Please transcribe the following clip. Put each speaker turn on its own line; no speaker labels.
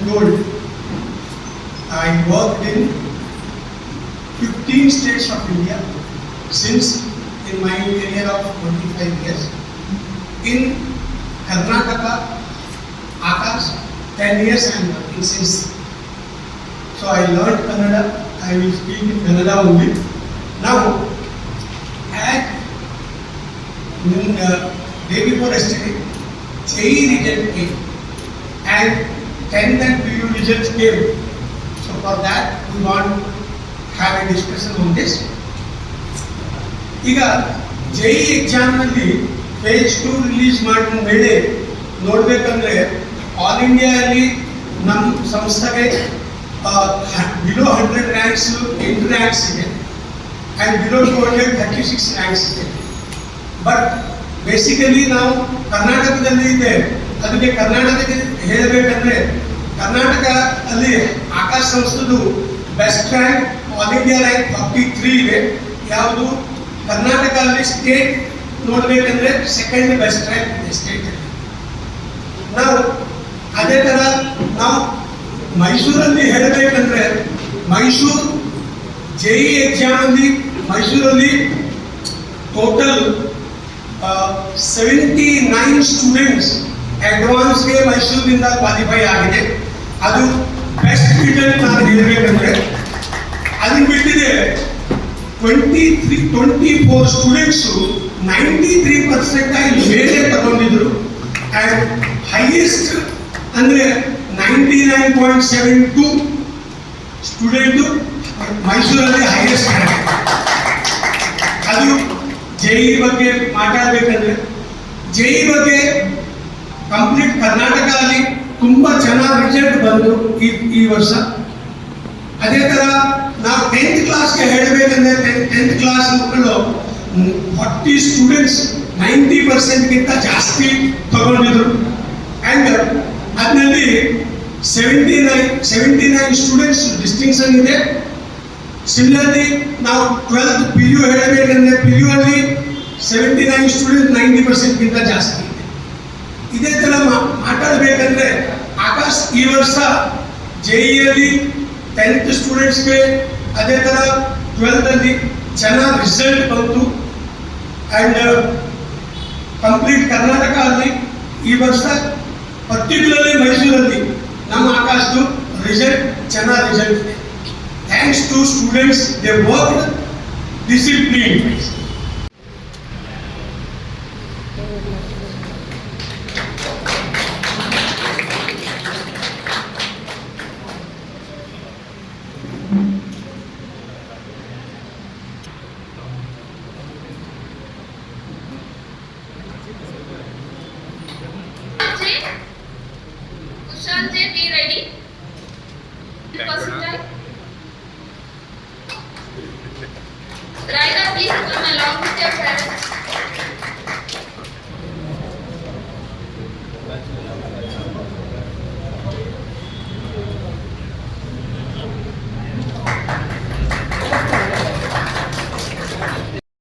told, I worked in 15 states of India since in my career of 25 years. In Karnataka, Akash, 10 years I am working since. So I learned Kannada. I will speak in Kannada only. Now, at day before yesterday, JEE result came and 10th and PU results came. So for that we want to have a discussion on this. ಈಗ JEE ಎಕ್ಸಾಮ್ನಲ್ಲಿ page 2 release ಮಾಡಿದ ಮೇಲೆ ನೋಡಬೇಕಂದ್ರೆ all ಇಂಡಿಯಾದಲ್ಲಿ ನಮ್ಮ ಸಂಸ್ಥೆಗೆ below 100 ranks 8 ranks ಇದೆ and below 200 36 ranks ಇದೆ. ಬಟ್ ಬೇಸಿಕಲಿ ನಾವು ಕರ್ನಾಟಕದಲ್ಲಿ ಇದೆ. ಅದಕ್ಕೆ ಕರ್ನಾಟಕಕ್ಕೆ ಹೇಳಬೇಕಂದ್ರೆ ಕರ್ನಾಟಕ ಅಲ್ಲಿ ಆಕಾಶ ಸಂಸ್ಥೆದು best rank all India rank 43 ಇದೆ. ಯಾವುದು ಕರ್ನಾಟಕ ಅಲ್ಲಿ ಸ್ಟೇಟ್ ನೋಡಬೇಕಂದ್ರೆ ಸೆಕೆಂಡ್ ಬೆಸ್ಟ್ ರ್ಯಾಂಕ್ ಇದೆ ಸ್ಟೇಟಲ್ಲಿ. ನಾವು ಅದೇ ಥರ ನಾವು ಮೈಸೂರಲ್ಲಿ ಹೇಳಬೇಕಂದ್ರೆ ಮೈಸೂರು JEE ಎಕ್ಸಾಮಲ್ಲಿ ಮೈಸೂರಲ್ಲಿ ಟೋಟಲ್ 79 ಸ್ಟೂಡೆಂಟ್ಸ್ ಅಡ್ವಾನ್ಸ್ಗೆ ಮೈಸೂರಿನಿಂದ ಕ್ವಾಲಿಫೈ ಆಗಿದೆ. ಅದು ಬೆಸ್ಟ್ ರಿಸಲ್ಟ್ ನಾನು ಹೇಳಬೇಕಂದ್ರೆ ಅದನ್ನು ಬಿಟ್ಟಿದೆ 24 ಸ್ಟೂಡೆಂಟ್ಸು 93% ಮೇಲೆ ತಗೊಂಡಿದ್ರು ಆ್ಯಂಡ್ ಹೈಯೆಸ್ಟ್ ಅಂದರೆ 99.72 ಸ್ಟೂಡೆಂಟು ಮೈಸೂರಲ್ಲಿ ಹೈಯೆಸ್ಟ್ ರ್ಯಾಂಕ್. ಅದು JEE ಬಗ್ಗೆ ಮಾತಾಡಬೇಕಂದ್ರೆ JEE ಬಗ್ಗೆ ಕಂಪ್ಲೀಟ್ ಕರ್ನಾಟಕದಲ್ಲಿ ತುಂಬ ಚೆನ್ನಾಗಿ ರಿಸಲ್ಟ್ ಬಂತು ಈ ವರ್ಷ. ಅದೇ ಥರ ನಾವು 10th ಕ್ಲಾಸ್ಗೆ ಹೇಳಬೇಕಂದ್ರೆ 10th ಕ್ಲಾಸ್ ಮಕ್ಕಳು 40 ಸ್ಟೂಡೆಂಟ್ಸ್ 90%ಗಿಂತ ಜಾಸ್ತಿ ತಗೊಂಡಿದ್ರು ಆ್ಯಂಡ್ ಅದರಲ್ಲಿ 79 ಸ್ಟೂಡೆಂಟ್ಸ್ ಡಿಸ್ಟಿಂಕ್ಷನ್ ಇದೆ. ಸಿಮಿಲರ್ಲಿ ನಾವು 12th PU ಹೇಳಬೇಕಂದ್ರೆ PU ಅಲ್ಲಿ 79 ಸ್ಟೂಡೆಂಟ್ಸ್ 90%ಗಿಂತ ಜಾಸ್ತಿ ಇದೆ. ಇದೇ ಥರ ಮಾತಾಡಬೇಕಂದ್ರೆ ಆಕಾಶ್ ಈ ವರ್ಷ JEE ಅಲ್ಲಿ 10th ಸ್ಟೂಡೆಂಟ್ಸ್ಗೆ ಅದೇ ಥರ 12th ಅಲ್ಲಿ ಚೆನ್ನಾಗಿ ರಿಸಲ್ಟ್ ಬಂತು ಆ್ಯಂಡ್ ಕಂಪ್ಲೀಟ್ ಕರ್ನಾಟಕ ಅಲ್ಲಿ ಈ ವರ್ಷ ಪರ್ಟಿಕ್ಯುಲರ್ಲಿ ಮೈಸೂರಲ್ಲಿ ನಮ್ಮ ಆಕಾಶದ್ದು ರಿಸಲ್ಟ್ ಚೆನ್ನಾಗಿ ರಿಸಲ್ಟ್ ಇದೆ. Thanks to students, they worked discipline.
Sanjay, be ready. Raina, please come along with your parents.